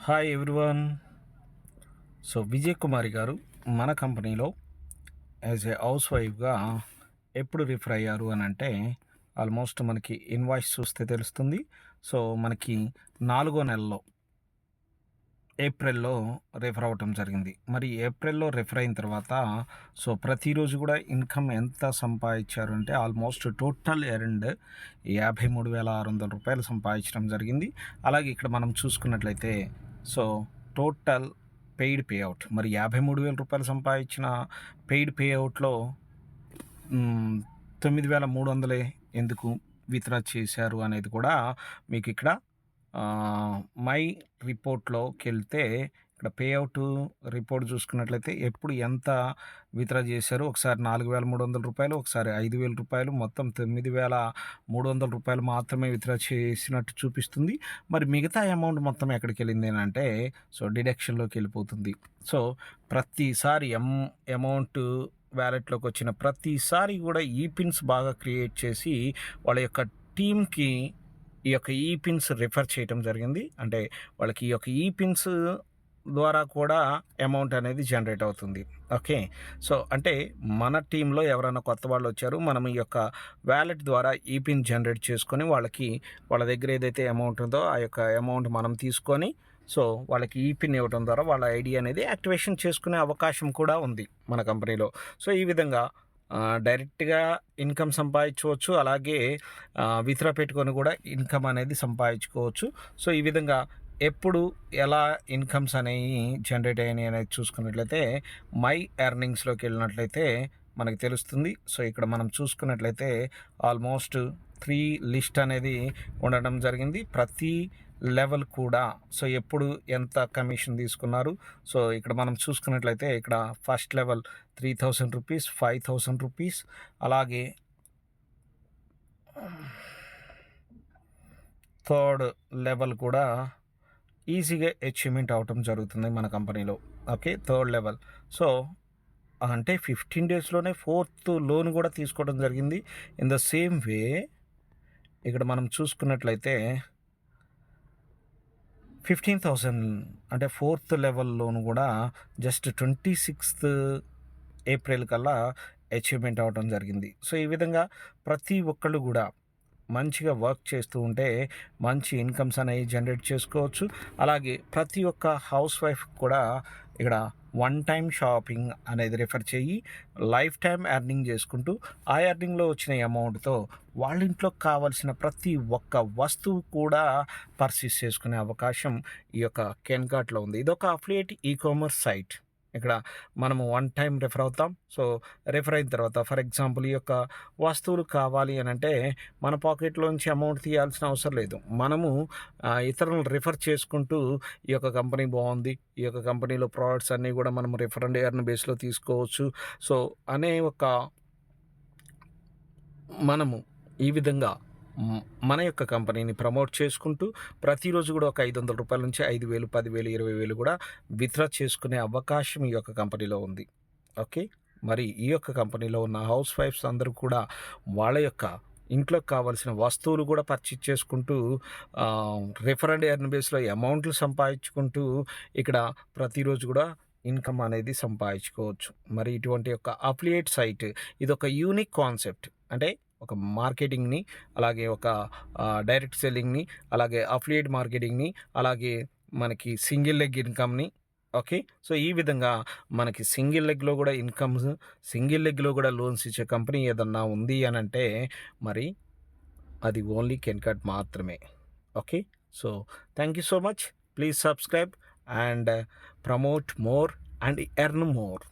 Hi everyone. So Vijay కుమారి గారు మన కంపెనీలో యాజ్ ఏ హౌస్ వైఫ్గా ఎప్పుడు రిఫర్ అయ్యారు అని అంటే ఆల్మోస్ట్ మనకి ఇన్వాయిస్ చూస్తే తెలుస్తుంది. సో మనకి 4వ నెలలో ఏప్రిల్‌లో రిఫర్ అవ్వటం జరిగింది. మరి ఏప్రిల్‌లో రిఫర్ అయిన తర్వాత సో ప్రతిరోజు కూడా ఇన్‌కమ్ ఎంత సంపాదించారు అంటే ఆల్మోస్ట్ టోటల్ ఎర్న్డ్ రూ. 53,600 సంపాదించడం జరిగింది. అలాగే ఇక్కడ మనం చూసుకున్నట్లయితే so total paid pay out మరి రూ. 53,000 సంపాదించిన పెయిడ్ పే అవుట్‌లో 9,300 ఎందుకు విత్‌డ్రా చేశారు అనేది కూడా మీకు ఇక్కడ మై రిపోర్ట్‌లోకెళ్తే ఇక్కడ పే అవుట్ రిపోర్ట్ చూసుకున్నట్లయితే ఎప్పుడు ఎంత విత్‌డ్రా చేశారో ఒకసారి రూ. 4,300, ఒకసారి రూ. 5,000, మొత్తం రూ. 9,300 మాత్రమే విత్‌డ్రా చేసినట్టు చూపిస్తుంది. మరి మిగతా అమౌంట్ మొత్తం ఎక్కడికెళ్ళింది అనంటే సో డిడక్షన్‌లోకి వెళ్ళిపోతుంది. సో ప్రతిసారి అమౌంట్ వ్యాలెట్‌లోకి వచ్చిన ప్రతిసారి కూడా ఈ పిన్స్ బాగా క్రియేట్ చేసి వాళ్ళ యొక్క టీమ్‌కి ఈ యొక్క ఈ పిన్స్ రిఫర్ చేయటం జరిగింది. అంటే వాళ్ళకి ఈ యొక్క ఈ పిన్స్ ద్వారా కూడా అమౌంట్ అనేది జనరేట్ అవుతుంది. ఓకే. సో అంటే మన టీంలో ఎవరైనా కొత్త వాళ్ళు వచ్చారు, మనం ఈ యొక్క వ్యాలెట్ ద్వారా ఈ పిన్ జనరేట్ చేసుకొని వాళ్ళ దగ్గర ఏదైతే అమౌంట్ ఉందో ఆ యొక్క అమౌంట్ మనం తీసుకొని సో వాళ్ళకి ఈ పిన్ ఇవ్వడం ద్వారా వాళ్ళ ఐడి అనేది యాక్టివేషన్ చేసుకునే అవకాశం కూడా ఉంది మన కంపెనీలో. సో ఈ విధంగా డైరెక్ట్‌గా ఇన్‌కమ్ సంపాదించుకోవచ్చు. అలాగే విత్‌డ్రా పెట్టుకొని కూడా ఇన్‌కమ్ అనేది సంపాదించుకోవచ్చు. సో ఈ విధంగా ఎప్పుడు ఎలా ఇన్‌కమ్స్ అనేవి జనరేట్ అయినాయి అనేది చూసుకున్నట్లయితే మై ఎర్నింగ్స్‌లోకి వెళ్ళినట్లయితే మనకు తెలుస్తుంది. సో ఇక్కడ మనం చూసుకున్నట్లయితే ఆల్మోస్ట్ 3 లిస్ట్ అనేది ఉండడం జరిగింది. ప్రతి లెవెల్ కూడా సో ఎప్పుడు ఎంత కమిషన్ తీసుకున్నారు. సో ఇక్కడ మనం చూసుకున్నట్లయితే ఇక్కడ ఫస్ట్ లెవెల్ రూ. 3,000, రూ. 5,000, అలాగే థర్డ్ లెవెల్ కూడా ఈజీగా అచీవ్మెంట్ అవటం జరుగుతుంది మన కంపెనీలో. ఓకే. థర్డ్ లెవెల్ సో అంటే 15 డేస్‌లోనే ఫోర్త్ లోన్ కూడా తీసుకోవడం జరిగింది. ఇన్ ద సేమ్ వే ఇక్కడ మనం చూసుకున్నట్లయితే 15,000 అంటే ఫోర్త్ లెవెల్ లోన్ కూడా జస్ట్ 26థ్ ఏప్రిల్ కల్లా అచీవ్మెంట్ అవ్వడం జరిగింది. సో ఈ విధంగా ప్రతి ఒక్కళ్ళు కూడా మంచిగా వర్క్ చేస్తూ ఉంటే మంచి ఇన్కమ్స్ అనేవి జనరేట్ చేసుకోవచ్చు. అలాగే ప్రతి ఒక్క హౌస్ వైఫ్ కూడా ఇక్కడ వన్ టైం షాపింగ్ అనేది రిఫర్ చేయి లైఫ్ టైం ఎర్నింగ్ చేసుకుంటూ ఆ ఎర్నింగ్లో వచ్చిన అమౌంట్తో వాళ్ళ ఇంట్లోకి కావాల్సిన ప్రతి ఒక్క వస్తువు కూడా పర్చేస్ చేసుకునే అవకాశం ఈ యొక్క కెన్కార్ట్లో ఉంది. ఇదొక అఫిలియేట్ ఈకామర్స్ సైట్. ఇక్కడ మనము వన్ టైం రిఫర్ అవుతాం. సో రిఫర్ అయిన తర్వాత ఫర్ ఎగ్జాంపుల్ ఈ యొక్క వస్తువులు కావాలి అని అంటే మన పాకెట్లోంచి అమౌంట్ తీయాల్సిన అవసరం లేదు. మనము ఇతరులను రిఫర్ చేసుకుంటూ ఈ యొక్క కంపెనీ బాగుంది, ఈ యొక్క కంపెనీలో ప్రోడక్ట్స్ అన్నీ కూడా మనం రిఫర్ అండ్ ఎర్న్ బేస్లో తీసుకోవచ్చు. సో అనే ఒక మనము ఈ విధంగా మన యొక్క కంపెనీని ప్రమోట్ చేసుకుంటూ ప్రతిరోజు కూడా ఒక రూ. 500 నుంచి 5,000, 10,000, 20,000 కూడా విత్‌డ్రా చేసుకునే అవకాశం ఈ యొక్క కంపెనీలో ఉంది. ఓకే. మరి ఈ యొక్క కంపెనీలో ఉన్న హౌస్ వైఫ్స్ అందరూ కూడా వాళ్ళ యొక్క ఇంట్లోకి కావాల్సిన వస్తువులు కూడా పర్చేజ్ చేసుకుంటూ రిఫర్ అండ్ ఎర్న్ బేస్లో అమౌంట్లు సంపాదించుకుంటూ ఇక్కడ ప్రతిరోజు కూడా ఇన్కమ్ అనేది సంపాదించుకోవచ్చు. మరి ఇటువంటి యొక్క అఫిలియేట్ సైట్ ఇదొక యూనిక్ కాన్సెప్ట్. అంటే ఒక మార్కెటింగ్‌ని, అలాగే ఒక డైరెక్ట్ సెల్లింగ్‌ని, అలాగే అఫిలియేట్ మార్కెటింగ్‌ని, అలాగే మనకి సింగిల్ లెగ్ ఇన్కమ్‌ని. ఓకే. సో ఈ విధంగా మనకి సింగిల్ లెగ్‌లో కూడా ఇన్కమ్స్, సింగిల్ లెగ్‌లో కూడా లోన్స్ ఇచ్చే కంపెనీ ఏదన్నా ఉంది అనంటే మరి అది ఓన్లీ కెన్కార్ట్ మాత్రమే. Okay. So thank you so much. Please subscribe and promote more and earn more.